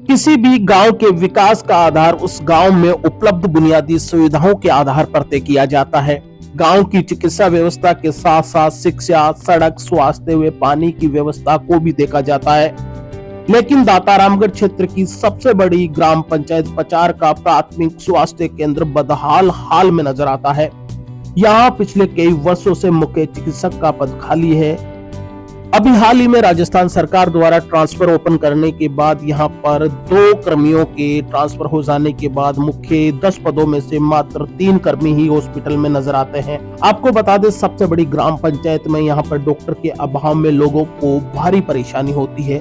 किसी भी गांव के विकास का आधार उस गांव में उपलब्ध बुनियादी सुविधाओं के आधार पर तय किया जाता है। गांव की चिकित्सा व्यवस्था के साथ साथ शिक्षा, सड़क, स्वास्थ्य व पानी की व्यवस्था को भी देखा जाता है। लेकिन दातारामगढ़ क्षेत्र की सबसे बड़ी ग्राम पंचायत पचार का प्राथमिक स्वास्थ्य केंद्र बदहाल हाल में नजर आता है। यहाँ पिछले कई वर्षों से मुख्य चिकित्सक का पद खाली है। अभी हाल ही में राजस्थान सरकार द्वारा ट्रांसफर ओपन करने के बाद यहाँ पर 2 कर्मियों के ट्रांसफर हो जाने के बाद मुख्य 10 पदों में से मात्र 3 कर्मी ही हॉस्पिटल में नजर आते हैं। आपको बता दें, सबसे बड़ी ग्राम पंचायत में यहाँ पर डॉक्टर के अभाव में लोगों को भारी परेशानी होती है।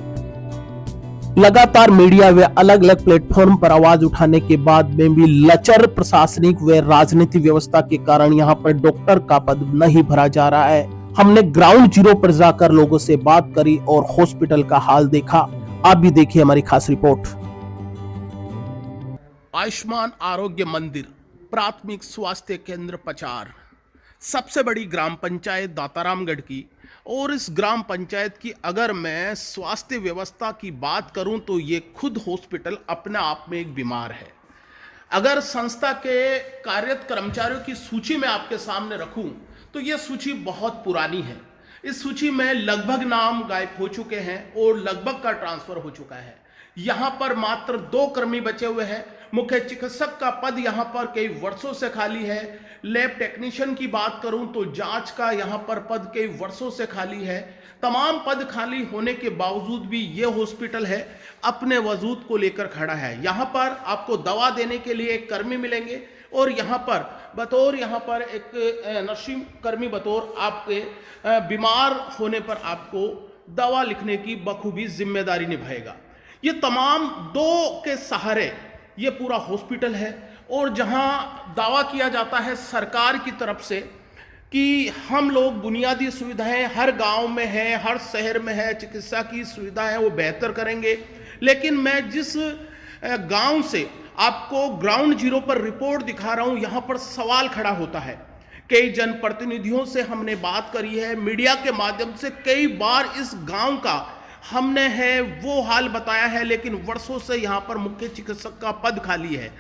लगातार मीडिया व अलग अलग प्लेटफॉर्म पर आवाज उठाने के बाद में भी लचर प्रशासनिक व राजनीतिक व्यवस्था के कारण यहाँ पर डॉक्टर का पद नहीं भरा जा रहा है। हमने ग्राउंड जीरो पर जाकर लोगों से बात करी और हॉस्पिटल का हाल देखा। आप भी देखिए हमारी खास रिपोर्ट। आयुष्मान आरोग्य मंदिर प्राथमिक स्वास्थ्य केंद्र पचार, सबसे बड़ी ग्राम पंचायत दातारामगढ़ की। और इस ग्राम पंचायत की अगर मैं स्वास्थ्य व्यवस्था की बात करूं तो ये खुद हॉस्पिटल अपने आप में एक बीमार है। अगर संस्था के कार्यरत कर्मचारियों की सूची में आपके सामने रखूं तो यह सूची बहुत पुरानी है। इस सूची में लगभग नाम गायब हो चुके हैं और लगभग का ट्रांसफर हो चुका है। यहाँ पर मात्र 2 कर्मी बचे हुए हैं। मुख्य चिकित्सक का पद यहाँ पर कई वर्षों से खाली है। लैब टेक्नीशियन की बात करूं तो जांच का यहाँ पर पद कई वर्षों से खाली है। तमाम पद खाली होने के बावजूद भी ये हॉस्पिटल है अपने वजूद को लेकर खड़ा है। यहाँ पर आपको दवा देने के लिए एक कर्मी मिलेंगे और यहाँ पर एक नर्सिंग कर्मी बतौर आपके बीमार होने पर आपको दवा लिखने की बखूबी जिम्मेदारी निभाएगा। ये तमाम 2 के सहारे ये पूरा हॉस्पिटल है। और जहाँ दावा किया जाता है सरकार की तरफ से कि हम लोग बुनियादी सुविधाएं हर गांव में है, हर शहर में है, चिकित्सा की सुविधाएं वो बेहतर करेंगे। लेकिन मैं जिस गांव से आपको ग्राउंड जीरो पर रिपोर्ट दिखा रहा हूं, यहां पर सवाल खड़ा होता है। कई जनप्रतिनिधियों से हमने बात करी है, मीडिया के माध्यम से कई बार इस गांव का हमने है वो हाल बताया है, लेकिन वर्षों से यहां पर मुख्य चिकित्सक का पद खाली है।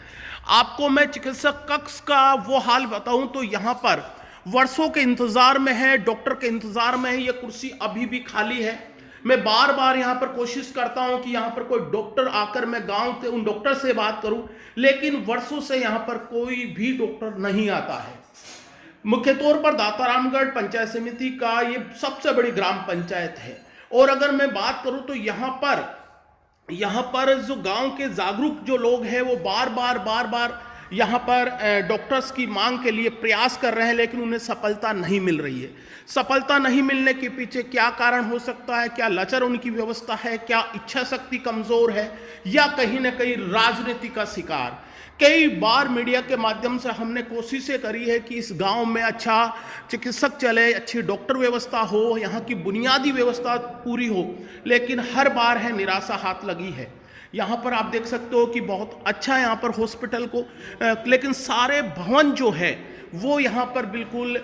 आपको मैं चिकित्सक कक्ष का वो हाल बताऊं तो यहां पर वर्षों के इंतजार में है, डॉक्टर के इंतजार में है, ये कुर्सी अभी भी खाली है। मैं बार बार यहाँ पर कोशिश करता हूँ कि यहाँ पर कोई डॉक्टर आकर मैं गांव के उन डॉक्टर से बात करूँ, लेकिन वर्षों से यहाँ पर कोई भी डॉक्टर नहीं आता है। मुख्य तौर पर दातारामगढ़ पंचायत समिति का ये सबसे बड़ी ग्राम पंचायत है। और अगर मैं बात करूँ तो यहाँ पर जो गांव के जागरूक जो लोग हैं वो बार बार यहाँ पर डॉक्टर्स की मांग के लिए प्रयास कर रहे हैं, लेकिन उन्हें सफलता नहीं मिल रही है। सफलता नहीं मिलने के पीछे क्या कारण हो सकता है? क्या लचर उनकी व्यवस्था है? क्या इच्छा शक्ति कमजोर है? या कहीं ना कहीं राजनीति का शिकार? कई बार मीडिया के माध्यम से हमने कोशिशें करी है कि इस गांव में अच्छा चिकित्सक चले, अच्छी डॉक्टर व्यवस्था हो, यहाँ की बुनियादी व्यवस्था पूरी हो, लेकिन हर बार है निराशा हाथ लगी है। यहाँ पर आप देख सकते हो कि बहुत अच्छा यहाँ पर हॉस्पिटल को, लेकिन सारे भवन जो है वो यहाँ पर बिल्कुल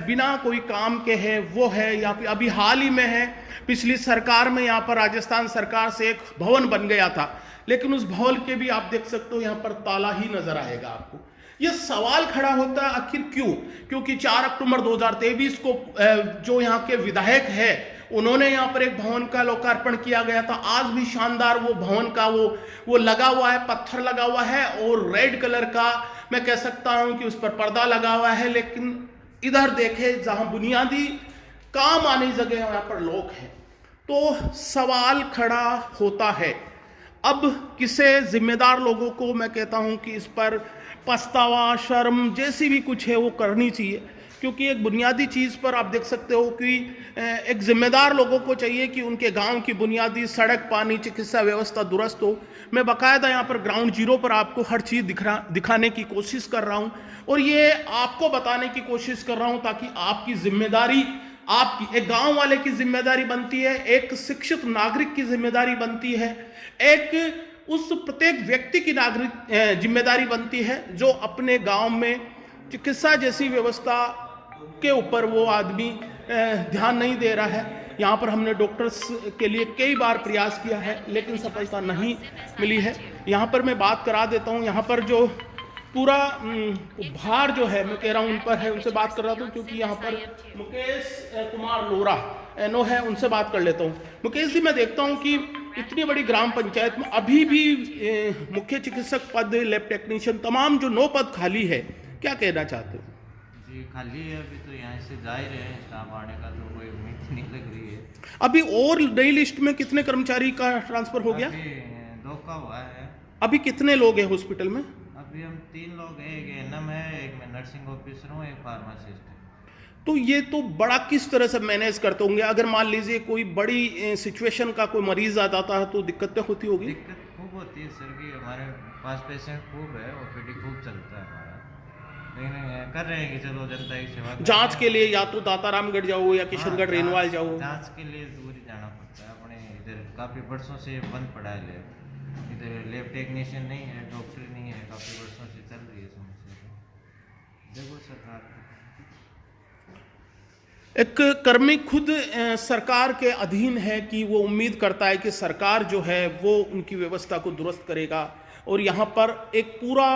बिना कोई काम के है वो है। यहाँ पे अभी हाल ही में है, पिछली सरकार में यहाँ पर राजस्थान सरकार से एक भवन बन गया था, लेकिन उस भवन के भी आप देख सकते हो यहाँ पर ताला ही नजर आएगा आपको। ये सवाल खड़ा होता है आखिर क्यों? क्योंकि 4 अक्टूबर 2023 को जो यहाँ के विधायक है उन्होंने यहाँ पर एक भवन का लोकार्पण किया गया था। आज भी शानदार वो भवन का वो लगा हुआ है, पत्थर लगा हुआ है और रेड कलर का मैं कह सकता हूँ कि उस पर पर्दा लगा हुआ है। लेकिन इधर देखे जहाँ बुनियादी काम आने जगह यहाँ पर लोग हैं, तो सवाल खड़ा होता है। अब किसे जिम्मेदार लोगों को मैं कहता हूँ कि इस पर पछतावा, शर्म जैसी भी कुछ है वो करनी चाहिए, क्योंकि एक बुनियादी चीज़ पर आप देख सकते हो कि एक जिम्मेदार लोगों को चाहिए कि उनके गांव की बुनियादी सड़क, पानी, चिकित्सा व्यवस्था दुरुस्त हो। मैं बाकायदा यहाँ पर ग्राउंड जीरो पर आपको हर चीज़ दिखाने की कोशिश कर रहा हूँ और ये आपको बताने की कोशिश कर रहा हूँ ताकि आपकी जिम्मेदारी, आपकी एक गाँव वाले की जिम्मेदारी बनती है, एक शिक्षित नागरिक की जिम्मेदारी बनती है, एक उस प्रत्येक व्यक्ति की नागरिक जिम्मेदारी बनती है जो अपने गाँव में चिकित्सा जैसी व्यवस्था के ऊपर वो आदमी ध्यान नहीं दे रहा है। यहाँ पर हमने डॉक्टर्स के लिए कई बार प्रयास किया है लेकिन सफलता नहीं मिली है। यहाँ पर मैं बात करा देता हूँ, यहाँ पर जो पूरा भार जो है मैं कह रहा हूँ उन पर है, उनसे बात कर रहा था क्योंकि यहाँ पर मुकेश कुमार लोरा एनओ है, उनसे बात कर लेता हूँ। मुकेश जी, मैं देखता हूँ कि इतनी बड़ी ग्राम पंचायत में अभी भी मुख्य चिकित्सक पद, लैब टेक्नीशियन, तमाम जो 9 पद खाली है, क्या कहना चाहते हो? जी खाली है अभी तो, यहाँ से जा ही रहे हैं, स्टाफ आने का तो कोई उम्मीद नहीं लग रही है। अभी और नई लिस्ट में कितने कर्मचारी का ट्रांसफर हो गया? अभी 2 का हुआ है। अभी कितने लोग हैं हॉस्पिटल में? अभी हम 3 लोग हैं, एक एनएम है, एक मैं नर्सिंग ऑफिसर हूँ, एक फार्मासिस्ट है। तो ये तो बड़ा किस तरह से मैनेज करते होंगे? अगर मान लीजिए कोई बड़ी सिचुएशन का कोई मरीज आ जाता है तो दिक्कतें होती होगी? दिक्कत खूब होती है सर की, हमारे पास पेशेंट खूब है, ओपीडी खूब चलता है हमारा, लेकिन कर रहे हैं कि चलो जनता की सेवा। जांच के लिए या तो दातारामगढ़ जाओ या किशनगढ़ रेनवाल जाओ? जांच के लिए दूर ही जाना पड़ता है, अपने इधर काफ़ी वर्षों से बंद पड़ा है लैब, इधर लैब टेक्नीशियन नहीं है, डॉक्टर नहीं है, काफ़ी वर्षों से चल रही है समस्या। देखो सरकार, एक कर्मी खुद सरकार के अधीन है कि वो उम्मीद करता है कि सरकार जो है वो उनकी व्यवस्था को दुरुस्त करेगा, और यहाँ पर एक पूरा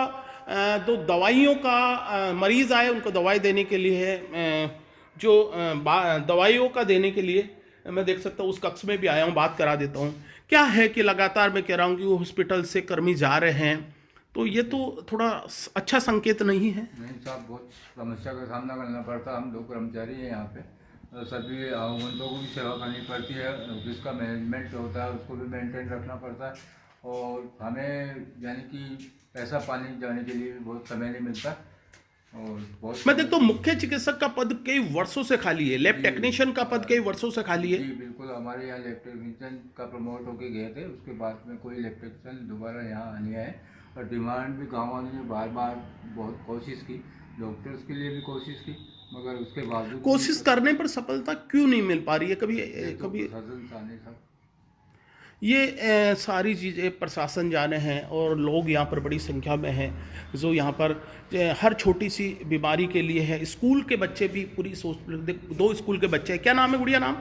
दो दवाइयों का मरीज आए उनको दवाई देने के लिए जो दवाइयों का देने के लिए मैं देख सकता हूँ उस कक्ष में भी आया हूँ, बात करा देता हूँ। क्या है कि लगातार मैं कह रहा हूँ कि वो हॉस्पिटल से कर्मी जा रहे हैं, तो ये तो थोड़ा अच्छा संकेत नहीं है? नहीं साहब, बहुत समस्या का सामना करना पड़ता है। हम लोग कर्मचारी हैं यहाँ पे, तो सभी आगंतुकों को भी सेवा करनी पड़ती है, जिसका मैनेजमेंट होता है उसको भी मेंटेन रखना पड़ता है, और हमें यानी कि पैसा पानी जाने के लिए भी बहुत समय नहीं मिलता। और बहुत मैं देखता हूँ मुख्य चिकित्सक का पद कई वर्षों से खाली है, लैब टेक्नीशियन का पद कई वर्षों से खाली है। जी बिल्कुल, हमारे यहाँ लैब टेक्नीशियन का प्रमोट होके गए थे, उसके बाद में कोई लैब टेक्नीशियन दोबारा यहाँ नहीं आए, और डिमांड भी गाँव वालों ने बार बार बहुत कोशिश की, डॉक्टर्स के लिए भी कोशिश की, मगर उसके बावजूद कोशिश करने पर सफलता क्यों नहीं मिल पा रही है? कभी सब ये सारी चीज़ें प्रशासन जाने हैं, और लोग यहाँ पर बड़ी संख्या में हैं जो यहाँ पर हर छोटी सी बीमारी के लिए है। स्कूल के बच्चे भी पूरी सोच, 2 स्कूल के बच्चे हैं। क्या नाम है गुड़िया? नाम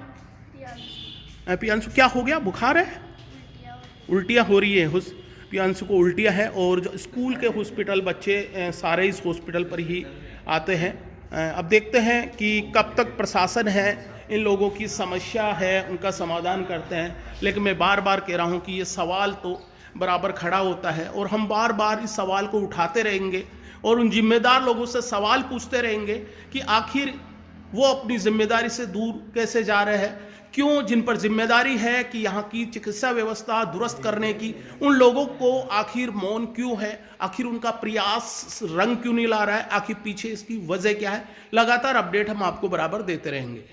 पियांशु। क्या हो गया? बुखार है? उल्टियाँ हो रही है? पियांशु को उल्टियाँ है, और जो स्कूल के हॉस्पिटल बच्चे सारे इस हॉस्पिटल पर ही आते हैं। अब देखते हैं कि कब तक प्रशासन है इन लोगों की समस्या है उनका समाधान करते हैं। लेकिन मैं बार बार कह रहा हूँ कि ये सवाल तो बराबर खड़ा होता है, और हम बार बार इस सवाल को उठाते रहेंगे और उन जिम्मेदार लोगों से सवाल पूछते रहेंगे कि आखिर वो अपनी जिम्मेदारी से दूर कैसे जा रहे हैं, क्यों जिन पर जिम्मेदारी है कि यहाँ की चिकित्सा व्यवस्था दुरुस्त करने की, उन लोगों को आखिर मौन क्यों है, आखिर उनका प्रयास रंग क्यों नहीं ला रहा है, आखिर पीछे इसकी वजह क्या है। लगातार अपडेट हम आपको बराबर देते रहेंगे।